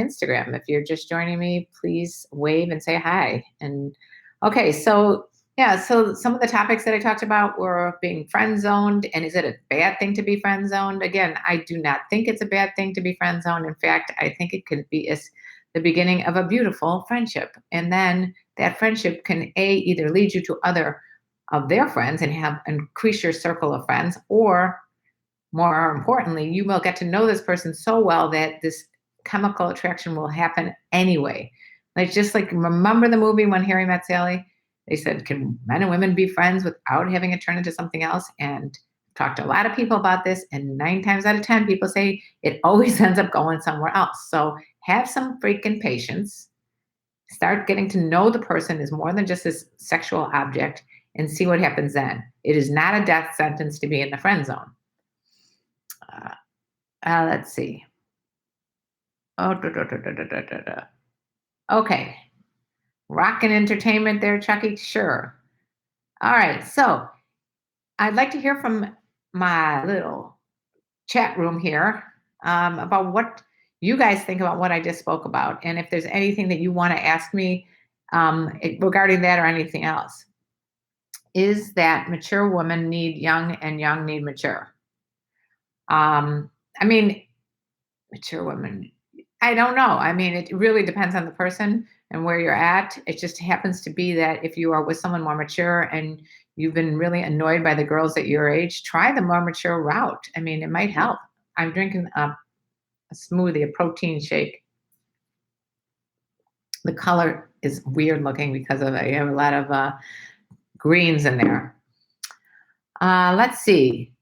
Instagram. If you're just joining me, please wave and say hi. And okay, so yeah, so some of the topics that I talked about were being friend zoned, and is it a bad thing to be friend zoned? Again, I do not think it's a bad thing to be friend zoned. In fact, I think it could be the beginning of a beautiful friendship, and then that friendship can either lead you to other of their friends and have increase your circle of friends, or more importantly, you will get to know this person so well that this chemical attraction will happen anyway. Like, just like, remember the movie When Harry Met Sally? They said, can men and women be friends without having it turn into something else? And talked to a lot of people about this, and 9 times out of 10, people say it always ends up going somewhere else. So have some freaking patience. Start getting to know the person as more than just this sexual object, and see what happens then. It is not a death sentence to be in the friend zone. Let's see. Oh, okay. Rock and entertainment there, Chucky? Sure. All right. So I'd like to hear from my little chat room here, about what you guys think about what I just spoke about. And if there's anything that you want to ask me regarding that or anything else. Is that mature women need young and young need mature? I mean, mature women, I don't know. I mean, it really depends on the person and where you're at. It just happens to be that if you are with someone more mature and you've been really annoyed by the girls at your age, try the more mature route. I mean, it might help. I'm drinking a smoothie, a protein shake. The color is weird looking because of I have a lot of greens in there. Let's see.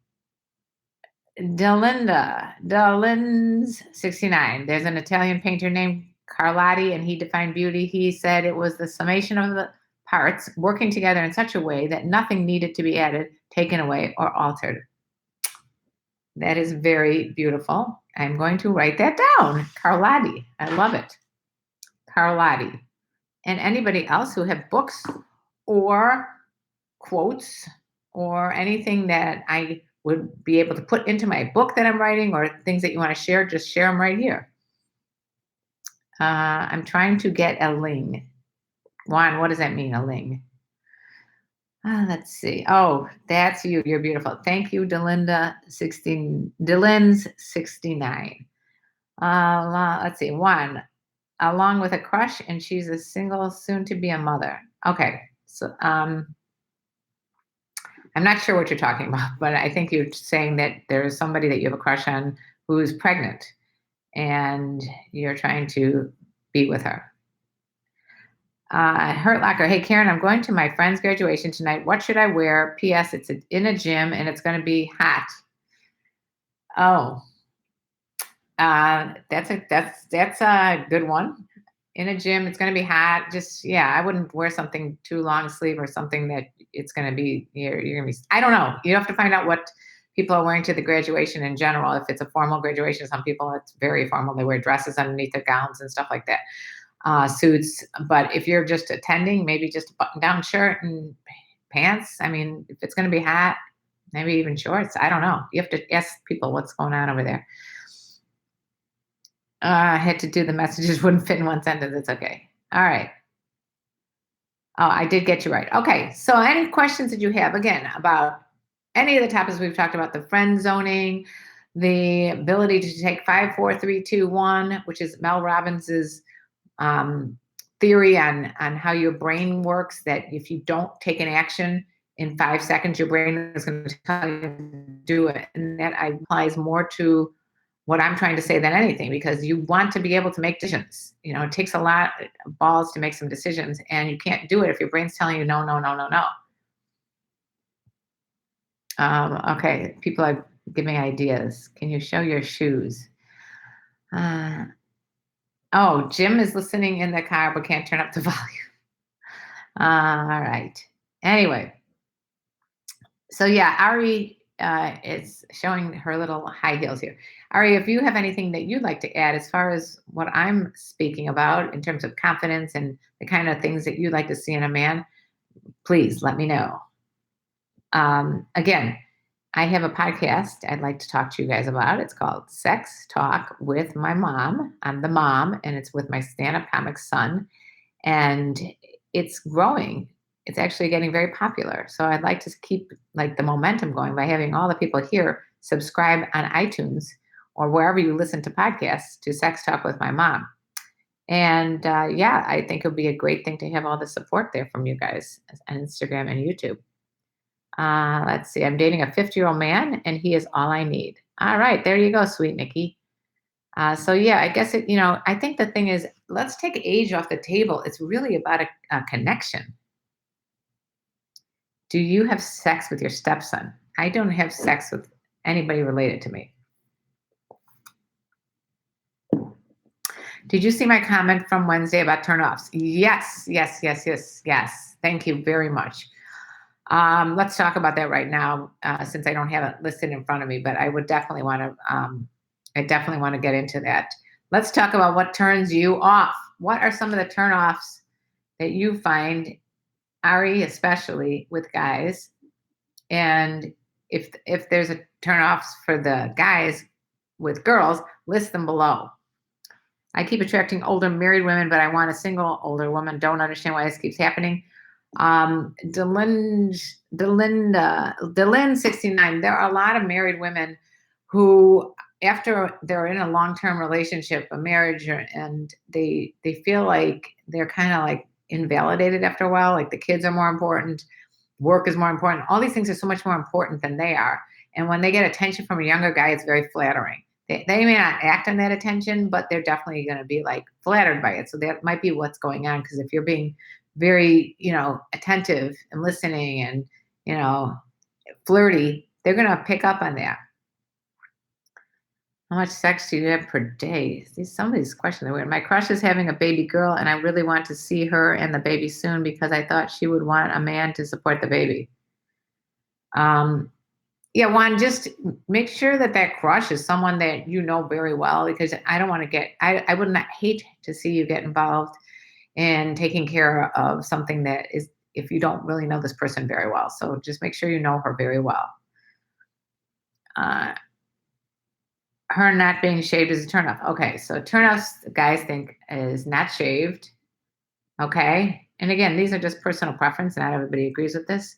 Delins 69. There's an Italian painter named Carlotti, and he defined beauty. He said it was the summation of the parts working together in such a way that nothing needed to be added, taken away, or altered. That is very beautiful. I'm going to write that down. Carlotti. I love it. Carlotti. And anybody else who have books or quotes or anything that I would be able to put into my book that I'm writing, or things that you want to share, just share them right here. I'm trying to get a ling. Juan, what does that mean, a ling? Let's see. Oh, that's you. You're beautiful. Thank you, Delinda 16. Dylan's 69. Let's see. One, along with a crush, and she's a single, soon to be a mother. Okay. So I'm not sure what you're talking about, but I think you're saying that there is somebody that you have a crush on who is pregnant, and you're trying to be with her. Hurt Locker. Hey, Karen, I'm going to my friend's graduation tonight. What should I wear? P.S. It's in a gym and it's going to be hot. Oh, that's a good one. In a gym, it's going to be hot. Just, yeah, I wouldn't wear something too long sleeve or something that it's going to be, you're going to be, I don't know. You have to find out what people are wearing to the graduation in general. If it's a formal graduation, some people, it's very formal. They wear dresses underneath their gowns and stuff like that. Suits. But if you're just attending, maybe just a button down shirt and pants. I mean, if it's going to be hot, maybe even shorts. I don't know. You have to ask people what's going on over there. I had to do the messages wouldn't fit in one sentence. It's okay. All right. Oh, I did get you right. Okay. So any questions that you have, again, about any of the topics we've talked about, the friend zoning, the ability to take 5, 4, 3, 2, 1, which is Mel Robbins's theory on how your brain works, that if you don't take an action in 5 seconds, your brain is going to tell you to do it. And that applies more to what I'm trying to say than anything, because you want to be able to make decisions. You know, it takes a lot of balls to make some decisions, and you can't do it if your brain's telling you no, no, no, no, no. Okay, people are giving ideas. Can you show your shoes? Oh, Jim is listening in the car but can't turn up the volume. All right. Anyway, so yeah, Ari is showing her little high heels here. Ari, if you have anything that you'd like to add as far as what I'm speaking about in terms of confidence and the kind of things that you'd like to see in a man, please let me know. Again, I have a podcast I'd like to talk to you guys about. It's called Sex Talk with My Mom. I'm the mom, and it's with my stand-up comic son, and it's growing. It's actually getting very popular. So I'd like to keep like the momentum going by having all the people here subscribe on iTunes or wherever you listen to podcasts to Sex Talk with My Mom. And yeah, I think it would be a great thing to have all the support there from you guys on Instagram and YouTube. Let's see. I'm dating a 50-year-old man, and he is all I need. All right, there you go, sweet Nikki. So yeah, I guess I think the thing is, let's take age off the table. It's really about a connection. Do you have sex with your stepson? I don't have sex with anybody related to me. Did you see my comment from Wednesday about turnoffs? Yes, yes, yes, yes, yes. Thank you very much. Let's talk about that right now, since I don't have it listed in front of me. But I would definitely want to. I definitely want to get into that. Let's talk about what turns you off. What are some of the turnoffs that you find, Ari, especially with guys? And if there's a turnoffs for the guys with girls, list them below. I keep attracting older married women, but I want a single older woman. Don't understand why this keeps happening. Delin 69. There are a lot of married women who, after they're in a long-term relationship, a marriage, and they feel like they're kind of like invalidated after a while. Like the kids are more important, work is more important. All these things are so much more important than they are. And when they get attention from a younger guy, it's very flattering. They may not act on that attention, but they're definitely going to be like flattered by it. So that might be what's going on. Because if you're being very, attentive and listening and, flirty, they're going to pick up on that. How much sex do you have per day? Some of these questions are weird. My crush is having a baby girl, and I really want to see her and the baby soon because I thought she would want a man to support the baby. Yeah, Juan, just make sure that crush is someone that you know very well, because I don't want to I would not hate to see you get involved in taking care of something that is, if you don't really know this person very well. So just make sure you know her very well. Her not being shaved is a turnoff. Okay, so turnoffs guys think is not shaved. Okay, and again, these are just personal preference. Not everybody agrees with this.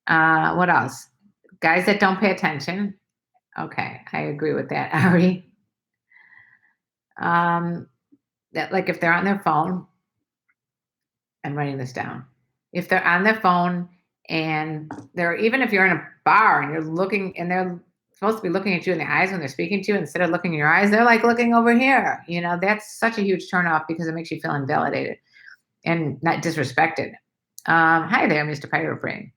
What else? Guys that don't pay attention. Okay, I agree with that, Ari. That, like, if they're on their phone, I'm writing this down. If they're on their phone and even if you're in a bar and you're looking and they're supposed to be looking at you in the eyes when they're speaking to you, instead of looking in your eyes, they're like looking over here. That's such a huge turnoff because it makes you feel invalidated and not disrespected. Hi there, Mr. Piratebrain.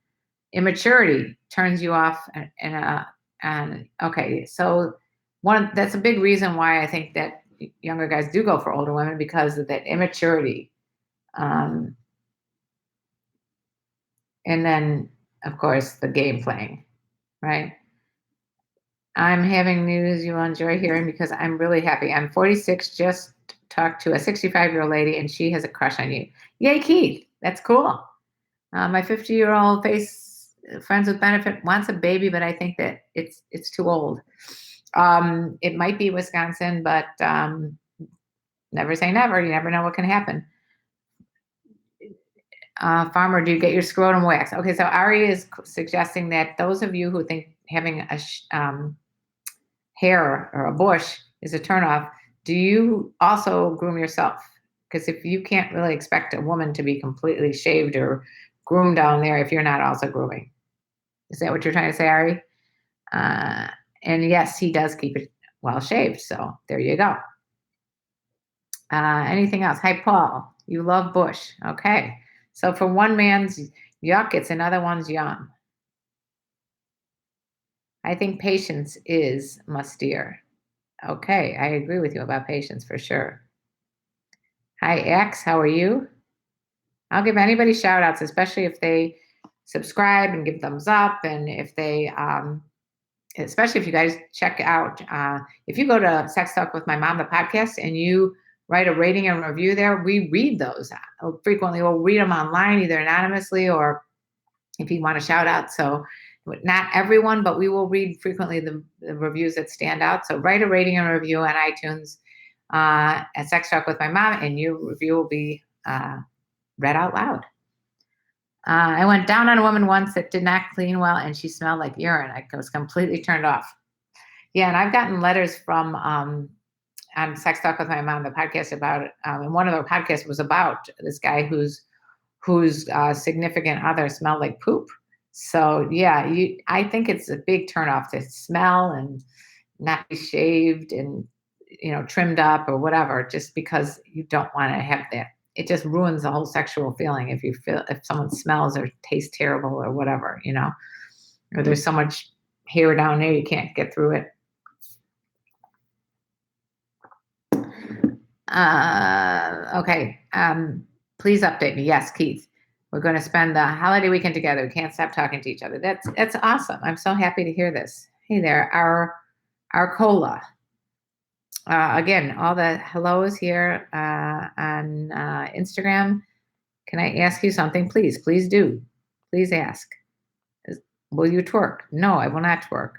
Immaturity turns you off, and okay, so that's a big reason why I think that younger guys do go for older women, because of that immaturity. And then, of course, the game playing, right? I'm having news you will enjoy hearing because I'm really happy. I'm 46, just talked to a 65-year-old lady, and she has a crush on you. Yay, Keith. That's cool. My 50-year-old friends with benefit wants a baby, but I think that it's too old. It might be Wisconsin, but never say never. You never know what can happen. Farmer, do you get your scrotum waxed? Okay, so Ari is suggesting that those of you who think having a hair or a bush is a turnoff, do you also groom yourself? Because if you can't really expect a woman to be completely shaved or groomed down there if you're not also grooming. Is that what you're trying to say, Ari? And yes, he does keep it well shaved. So there you go. Anything else? Hi, Paul. You love bush. Okay. So for one man's yuck, it's another one's yum. I think patience is mustier. Okay, I agree with you about patience for sure. Hi, X. How are you? I'll give anybody shout outs, especially if they subscribe and give thumbs up. And if they, especially if you guys check out, if you go to Sex Talk with My Mom, the podcast, and you write a rating and review there, we read those frequently. We'll read them online, either anonymously or if you want a shout out. So Not everyone, but we will read frequently the reviews that stand out. So write a rating and review on iTunes at Sex Talk with My Mom, and your review will be read out loud. I went down on a woman once that did not clean well, and she smelled like urine. I was completely turned off. Yeah, and I've gotten letters from on Sex Talk with My Mom, the podcast about it. And one of the podcasts was about this guy whose significant other smelled like poop. So yeah, I think it's a big turnoff to smell and not be shaved and trimmed up or whatever, just because you don't want to have that. It just ruins the whole sexual feeling if someone smells or tastes terrible or whatever, or there's so much hair down there you can't get through it. Okay. Please update me. Yes, Keith. We're going to spend the holiday weekend together. We can't stop talking to each other. That's awesome. I'm so happy to hear this. Hey there, our cola. Again, all the hellos here on Instagram. Can I ask you something? Please do. Please ask. Will you twerk? No, I will not twerk.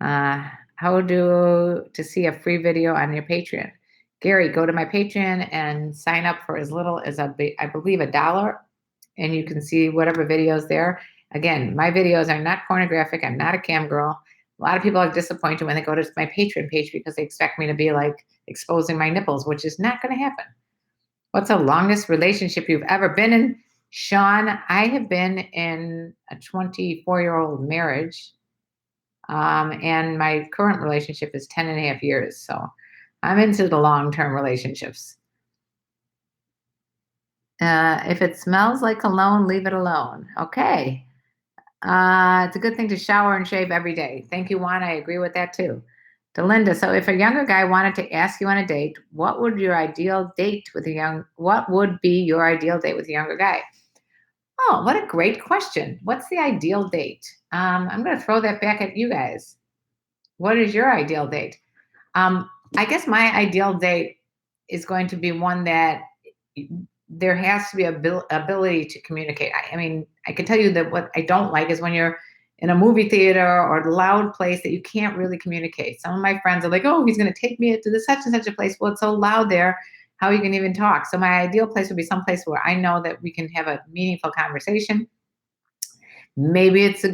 How to see a free video on your Patreon? Gary, go to my Patreon and sign up for as little as I believe $1, and you can see whatever videos there. Again, my videos are not pornographic. I'm not a cam girl. A lot of people are disappointed when they go to my Patreon page because they expect me to be like exposing my nipples, which is not going to happen. What's the longest relationship you've ever been in? Sean, I have been in a 24-year-old marriage. And my current relationship is 10 and a half years. So I'm into the long-term relationships. If it smells like cologne, leave it alone. Okay. It's a good thing to shower and shave every day. Thank you, Juan. I agree with that too. Delinda, so if a younger guy wanted to ask you on a date, what would be your ideal date with a younger guy? Oh, what a great question. What's the ideal date? I'm going to throw that back at you guys. What is your ideal date? I guess my ideal date is going to be one that there has to be ability to communicate. I mean, I can tell you that what I don't like is when you're in a movie theater or a loud place that you can't really communicate. Some of my friends are like, oh, he's going to take me to such and such a place. Well, it's so loud there, how you can even talk. So my ideal place would be someplace where I know that we can have a meaningful conversation. Maybe it's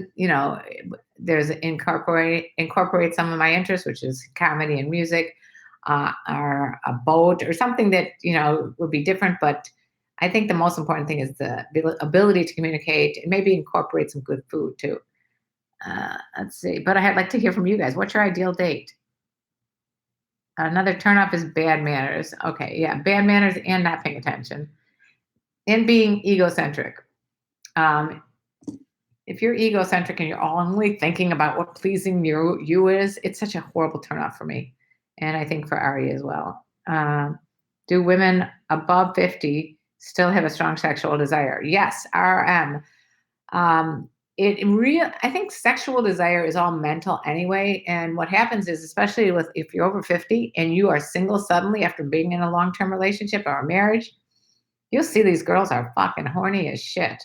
there's incorporate some of my interests, which is comedy and music, or a boat or something that would be different. But I think the most important thing is the ability to communicate and maybe incorporate some good food too. Let's see. But I'd like to hear from you guys. What's your ideal date? Another turnoff is bad manners. Okay, yeah, bad manners and not paying attention and being egocentric. If you're egocentric and you're only thinking about what pleasing you is, it's such a horrible turnoff for me. And I think for Ari as well. Do women above 50 still have a strong sexual desire? Yes, RM. I think sexual desire is all mental anyway. And what happens is, especially if you're over 50 and you are single suddenly after being in a long-term relationship or a marriage, you'll see these girls are fucking horny as shit.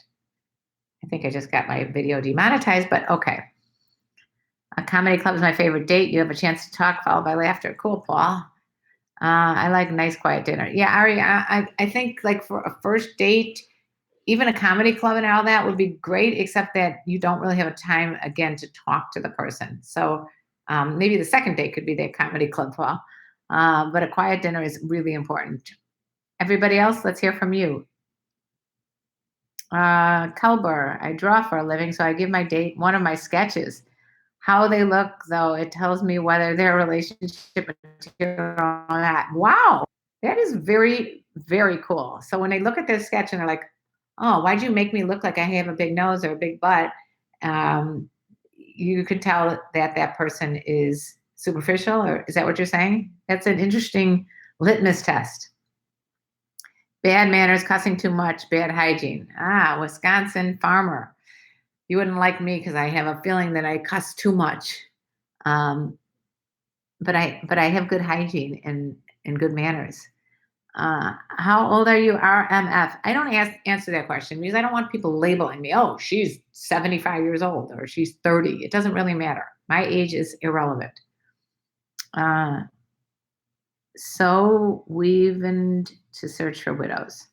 I think I just got my video demonetized, but okay. A comedy club is my favorite date. You have a chance to talk, followed by laughter. Cool, Paul. I like nice, quiet dinner. Yeah, Ari, I think like for a first date, even a comedy club and all that would be great, except that you don't really have a time, again, to talk to the person. So maybe the second date could be that comedy club, Paul. But a quiet dinner is really important. Everybody else, let's hear from you. Kelber, I draw for a living, so I give my date one of my sketches. How they look, though, it tells me whether their relationship material or not. Wow, that is very, very cool. So when they look at this sketch and they're like, oh, why'd you make me look like I have a big nose or a big butt? You could tell that person is superficial, or is that what you're saying? That's an interesting litmus test. Bad manners, cussing too much, bad hygiene. Wisconsin farmer. You wouldn't like me because I have a feeling that I cuss too much. But I have good hygiene and good manners. How old are you, RMF? I don't answer that question because I don't want people labeling me. Oh, she's 75 years old or she's 30. It doesn't really matter. My age is irrelevant. Uh, so weaving to search for widows.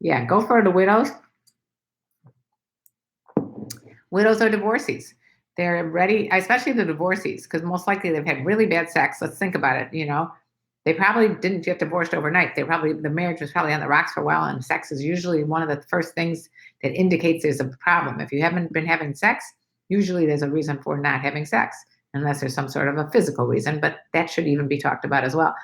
Yeah, go for the widows. Widows or divorcees. They're ready, especially the divorcees, because most likely they've had really bad sex. Let's think about it. They probably didn't get divorced overnight. The marriage was probably on the rocks for a while, and sex is usually one of the first things that indicates there's a problem. If you haven't been having sex, usually there's a reason for not having sex, unless there's some sort of a physical reason, but that should even be talked about as well.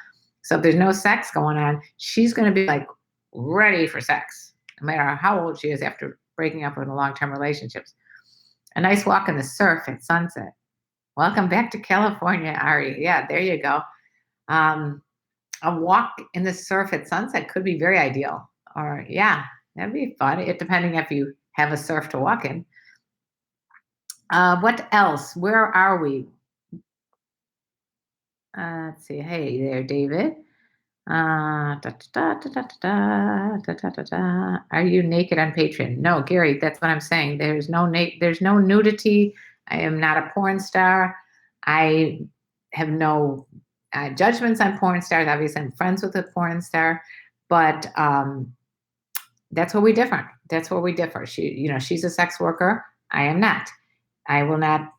So if there's no sex going on, she's going to be like ready for sex, no matter how old she is after breaking up with a long-term relationships. A nice walk in the surf at sunset. Welcome back to California, Ari. Yeah, there you go. Um, a walk in the surf at sunset could be very ideal. Or yeah, that'd be fun. It depending if you have a surf to walk in. What else? Where are we? Let's see. Hey there, David. Are you naked on Patreon? No, Gary, that's what I'm saying. There's no nudity. I am not a porn star. I have no judgments on porn stars. Obviously, I'm friends with a porn star, but that's where we differ. That's where we differ. She's a sex worker. I am not. I will not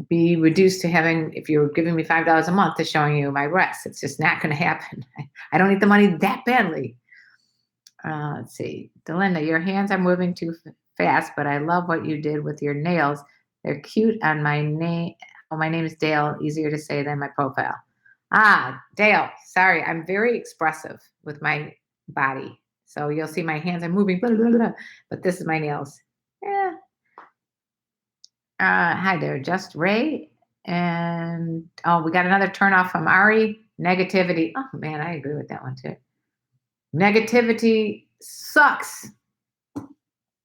be reduced to having, if you're giving me $5 a month, to showing you my breasts. It's just not going to happen. I don't need the money that badly. Let's see. Delinda, your hands are moving too fast, but I love what you did with your nails. They're cute on my name. Oh, my name is Dale. Easier to say than my profile. Dale. Sorry. I'm very expressive with my body. So you'll see my hands are moving, blah, blah, blah, but this is my nails. Yeah. Hi there, Just Ray. And we got another turn off from Ari. Negativity. Oh man, I agree with that one too. Negativity sucks.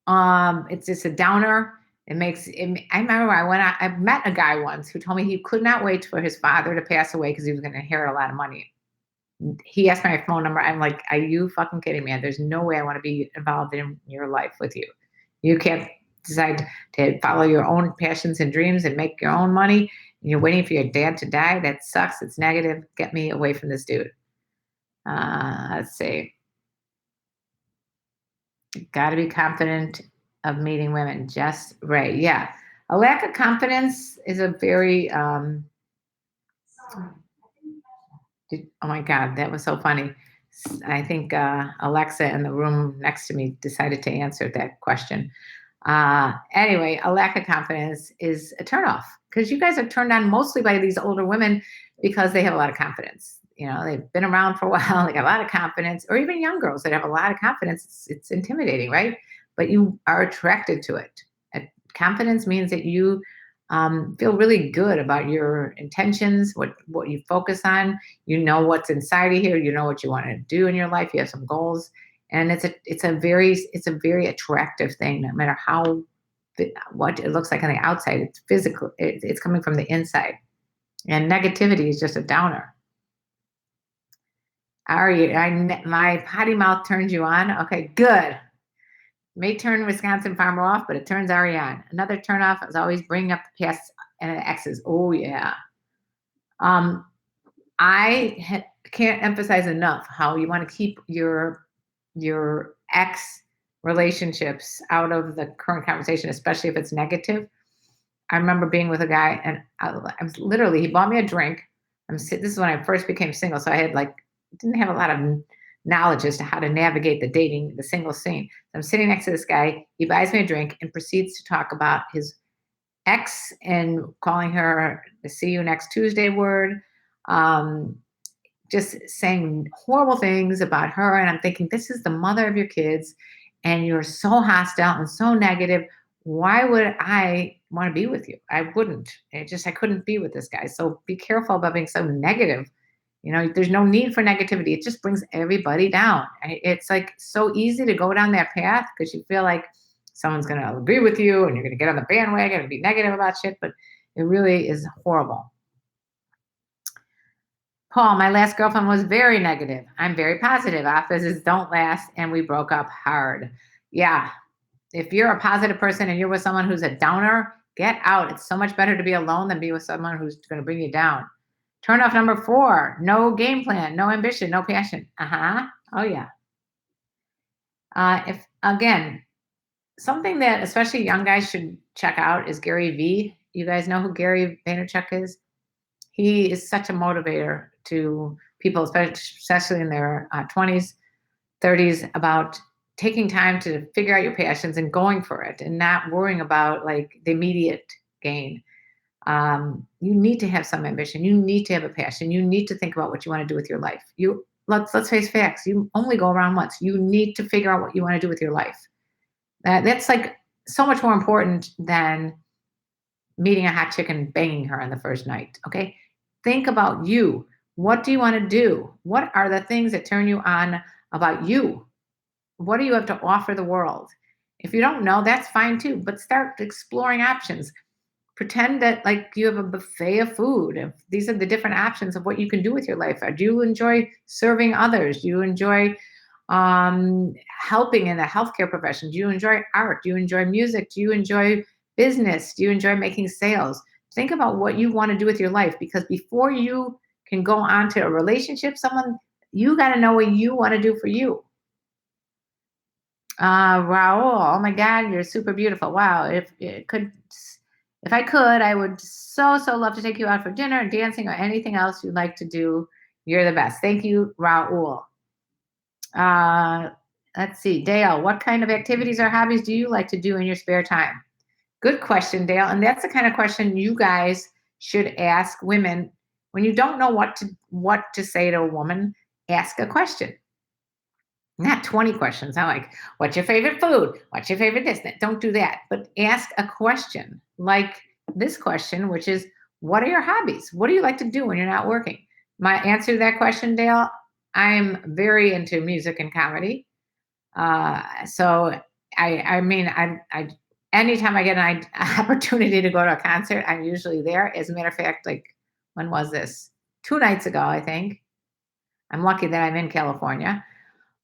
It's just a downer. I remember I met a guy once who told me he could not wait for his father to pass away because he was going to inherit a lot of money. He asked my phone number. I'm like, are you fucking kidding me? There's no way I want to be involved in your life with you. You can't decide to follow your own passions and dreams and make your own money. And you're waiting for your dad to die. That sucks. It's negative. Get me away from this dude. Let's see. Got to be confident of meeting women. Just right. Yeah. A lack of confidence is a very, oh my God, that was so funny. I think Alexa in the room next to me decided to answer that question. Anyway, a lack of confidence is a turnoff because you guys are turned on mostly by these older women because they have a lot of confidence. They've been around for a while, they got a lot of confidence, or even young girls that have a lot of confidence. It's intimidating, right? But you are attracted to it. Confidence means that you feel really good about your intentions, what you focus on. You know what's inside of here. You know what you want to do in your life. You have some goals, and it's a very attractive thing. No matter what it looks like on the outside, it's physical. It's coming from the inside, and negativity is just a downer. Ari, my potty mouth turns you on. Okay, good. May turn Wisconsin farmer off, but it turns Ari on. Another turn off is always bringing up the past and the exes. Oh yeah. I can't emphasize enough how you want to keep your ex relationships out of the current conversation, especially if it's negative. I remember being with a guy, and I'm literally, he bought me a drink. This is when I first became single, so I didn't have a lot of knowledge as to how to navigate the single scene. So I'm sitting next to this guy. He buys me a drink and proceeds to talk about his ex and calling her the "see you next Tuesday" word. Just saying horrible things about her. And I'm thinking, this is the mother of your kids, and you're so hostile and so negative. Why would I want to be with you? I wouldn't. I couldn't be with this guy. So be careful about being so negative. There's no need for negativity. It just brings everybody down. It's like so easy to go down that path because you feel like someone's going to agree with you and you're going to get on the bandwagon and be negative about shit, but it really is horrible. Paul, my last girlfriend was very negative. I'm very positive. Opposites don't last, and we broke up hard. Yeah. If you're a positive person and you're with someone who's a downer, get out. It's so much better to be alone than be with someone who's going to bring you down. Turn off number 4. No game plan, no ambition, no passion. Uh-huh. Oh, yeah. If again, something that especially young guys should check out is Gary Vee. You guys know who Gary Vaynerchuk is? He is such a motivator to people, especially in their 20s, 30s, about taking time to figure out your passions and going for it and not worrying about like the immediate gain. You need to have some ambition. You need to have a passion. You need to think about what you want to do with your life. Let's face facts. You only go around once. You need to figure out what you want to do with your life. That's like so much more important than meeting a hot chick and banging her on the first night. Okay. Think about you. What do you want to do? What are the things that turn you on about you? What do you have to offer the world? If you don't know, that's fine too, but start exploring options. Pretend that like you have a buffet of food. If these are the different options of what you can do with your life. Do you enjoy serving others? Do you enjoy helping in the healthcare profession? Do you enjoy art? Do you enjoy music? Do you enjoy business? Do you enjoy making sales? Think about what you want to do with your life, because before you can go on to a relationship, you got to know what you want to do for you. Raul, oh my God, you're super beautiful. Wow. If I could, I would so love to take you out for dinner, dancing, or anything else you'd like to do. You're the best. Thank you, Raul. Let's see, Dale, what kind of activities or hobbies do you like to do in your spare time? Good question, Dale. And that's the kind of question you guys should ask women. When you don't know what to say to a woman, ask a question. Not 20 questions. I'm like, what's your favorite food? What's your favorite this? Don't do that. But ask a question like this question, which is, what are your hobbies? What do you like to do when you're not working? My answer to that question, Dale, I'm very into music and comedy. So I mean, I anytime I get an opportunity to go to a concert, I'm usually there. As a matter of fact, like, when was this? 2 nights ago, I think. I'm lucky that I'm in California.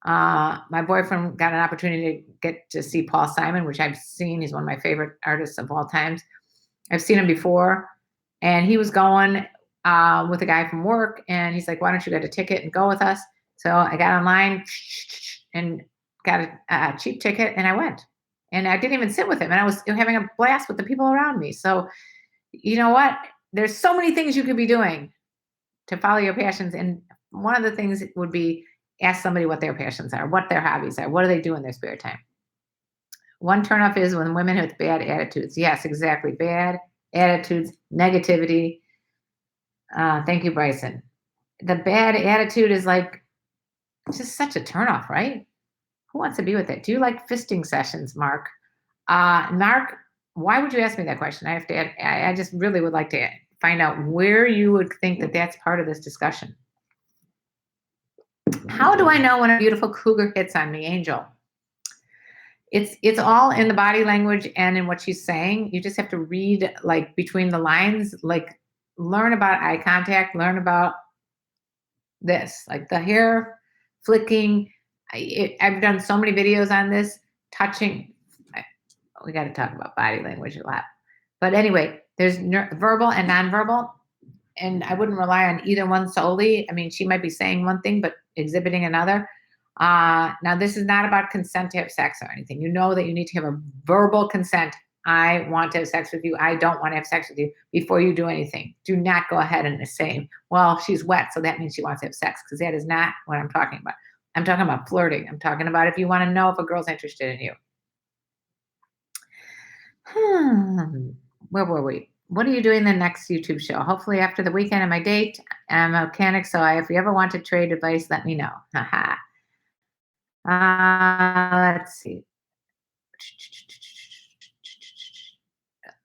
My boyfriend got an opportunity to get to see Paul Simon, which I've seen. He's one of my favorite artists of all times. I've seen him before, and he was going with a guy from work, and he's like, why don't you get a ticket and go with us? So I got online and got a cheap ticket, and I went. And I didn't even sit with him, and I was having a blast with the people around me. So you know what? There's so many things you could be doing to follow your passions, and one of the things would be ask somebody what their passions are, what their hobbies are, what do they do in their spare time. One turnoff is when women have bad attitudes. Yes, exactly. Bad attitudes, negativity. Thank you, Bryson. The bad attitude is like, it's just such a turnoff, right? Who wants to be with it? Do you like fisting sessions, Mark? Mark, why would you ask me that question? I just really would like to find out where you would think that that's part of this discussion. How do I know when a beautiful cougar hits on me, Angel? It's all in the body language and in what she's saying. You just have to read like between the lines, like learn about eye contact, learn about this, like the hair flicking. I've done so many videos on this, touching. We got to talk about body language a lot. But anyway, there's verbal and nonverbal. And I wouldn't rely on either one solely. I mean, she might be saying one thing, but exhibiting another. Now, this is not about consent to have sex or anything. You know that you need to have a verbal consent. I want to have sex with you. I don't want to have sex with you before you do anything. Do not go ahead and say, well, she's wet, so that means she wants to have sex, because that is not what I'm talking about. I'm talking about flirting. I'm talking about if you want to know if a girl's interested in you. Where were we? What are you doing the next YouTube show? Hopefully after the weekend of my date. I'm a mechanic, so if you ever want to trade advice, let me know. Haha. Let's see.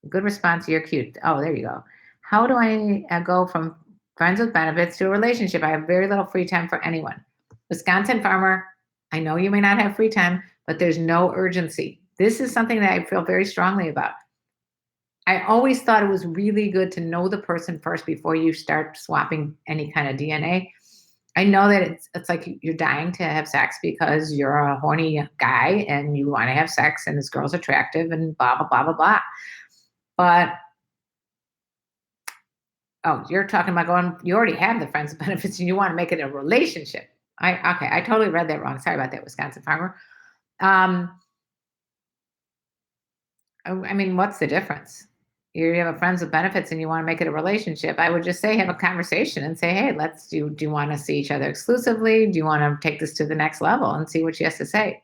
Good response. You're cute. Oh, there you go. How do I go from friends with benefits to a relationship? I have very little free time for anyone. Wisconsin farmer, I know you may not have free time, but there's no urgency. This is something that I feel very strongly about. I always thought it was really good to know the person first before you start swapping any kind of DNA. I know that it's like you're dying to have sex because you're a horny guy and you want to have sex and this girl's attractive and blah blah blah blah blah. But oh, you're talking about going. You already have the friends with benefits and you want to make it a relationship. I totally read that wrong. Sorry about that, Wisconsin farmer. Um, I mean, what's the difference? You have a friends with benefits and you want to make it a relationship. I would just say have a conversation and say, hey, let's do you want to see each other exclusively? Do you want to take this to the next level and see what she has to say?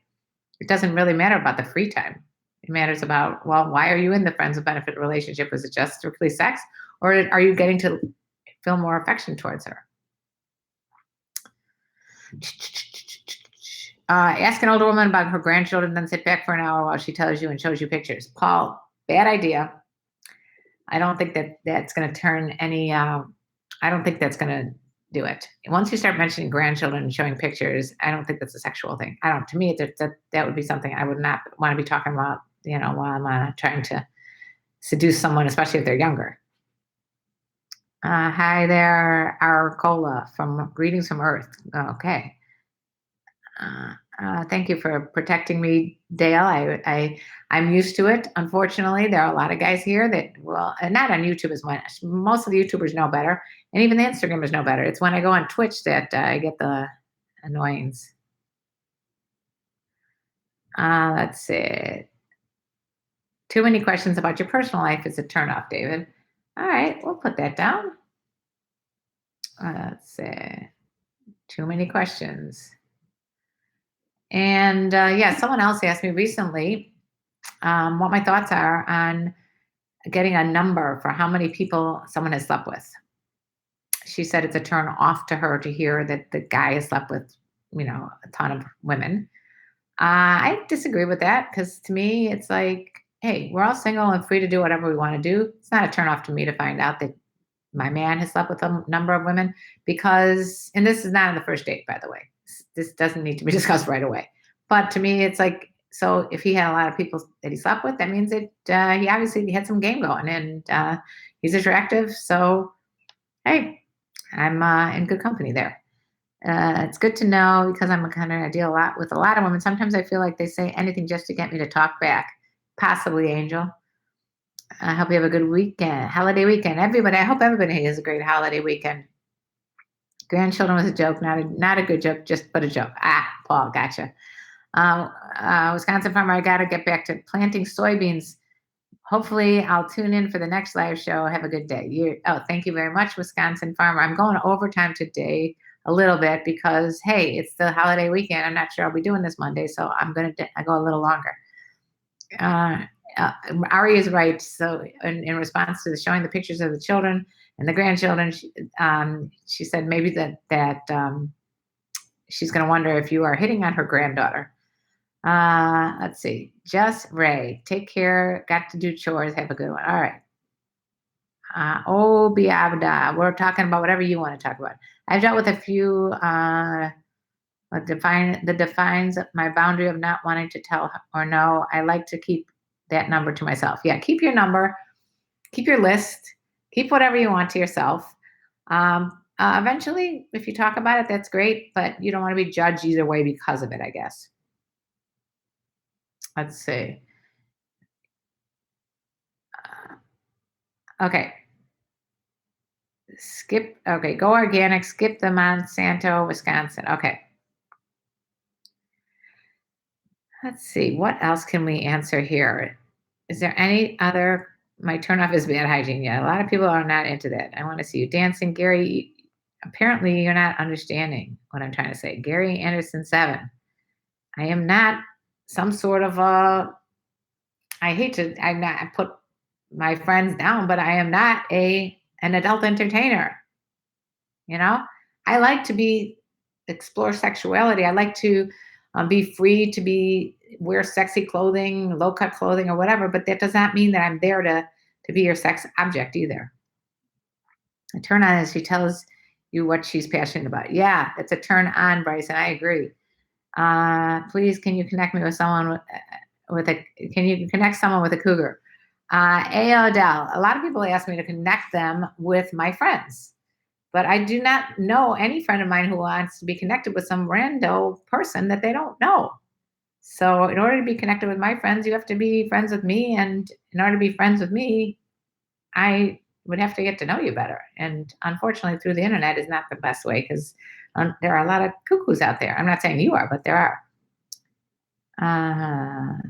It doesn't really matter about the free time. It matters about, well, why are you in the friends with benefit relationship? Is it just strictly sex? Or are you getting to feel more affection towards her? Ask an older woman about her grandchildren, then sit back for an hour while she tells you and shows you pictures. Paul, bad idea. I don't think that that's going to turn any. I don't think that's going to do it. Once you start mentioning grandchildren and showing pictures, I don't think that's a sexual thing. I don't. To me, that would be something I would not want to be talking about. While I'm trying to seduce someone, especially if they're younger. Hi there, Arcola from Greetings from Earth. Okay. Thank you for protecting me, Dale. I'm used to it. Unfortunately, there are a lot of guys here that, well, and not on YouTube as much. Most of the YouTubers know better, and even the Instagrammers know better. It's when I go on Twitch that I get the annoyance. Let's see. Too many questions about your personal life is a turnoff, David. All right, we'll put that down. Let's see. Too many questions. And yeah, someone else asked me recently what my thoughts are on getting a number for how many people someone has slept with. She said it's a turn off to her to hear that the guy has slept with, a ton of women. I disagree with that because to me, it's like, hey, we're all single and free to do whatever we want to do. It's not a turn off to me to find out that my man has slept with a number of women because, and this is not on the first date, by the way. This doesn't need to be discussed right away. But to me, it's like, so if he had a lot of people that he slept with, that means that he obviously had some game going and he's attractive. So, hey, I'm in good company there. It's good to know because I deal a lot with a lot of women. Sometimes I feel like they say anything just to get me to talk back. Possibly, Angel. I hope you have a good weekend, holiday weekend. Everybody, I hope everybody has a great holiday weekend. Grandchildren was a joke, not a good joke, just but a joke. Paul, gotcha. Wisconsin farmer, I got to get back to planting soybeans. Hopefully, I'll tune in for the next live show. Have a good day. Thank you very much, Wisconsin farmer. I'm going overtime today a little bit because, hey, it's the holiday weekend. I'm not sure I'll be doing this Monday, so I'm going to go a little longer. Ari is right. So, in response to showing the pictures of the children and the grandchildren, she said maybe that she's going to wonder if you are hitting on her granddaughter. Let's see. Jess Ray, take care. Got to do chores. Have a good one. All right. Biabda. We're talking about whatever you want to talk about. I've dealt with a few. Defines my boundary of not wanting to tell or no. I like to keep that number to myself. Yeah, keep your number, keep your list, keep whatever you want to yourself. Eventually, if you talk about it, that's great, but you don't want to be judged either way because of it, I guess. Let's see. Okay. Go organic, skip the Monsanto, Wisconsin. Okay. Let's see. What else can we answer here? Is there any other? My turnoff is bad hygiene. Yeah, a lot of people are not into that. I want to see you dancing. Gary, apparently you're not understanding what I'm trying to say. Gary Anderson 7. I am not some sort of I put my friends down, but I am not an adult entertainer. I like to explore sexuality. I like to be free to wear sexy clothing, low cut clothing, or whatever. But that does not mean that I'm there to be your sex object either. A turn on is she tells you what she's passionate about. Yeah, it's a turn on, Bryson. I agree. Please, can you connect me with someone with a? Can you connect someone with a cougar? A. Odell, a lot of people ask me to connect them with my friends, but I do not know any friend of mine who wants to be connected with some rando person that they don't know. So, in order to be connected with my friends, you have to be friends with me. And in order to be friends with me, I would have to get to know you better. And unfortunately, through the internet is not the best way because there are a lot of cuckoos out there. I'm not saying you are, but there are.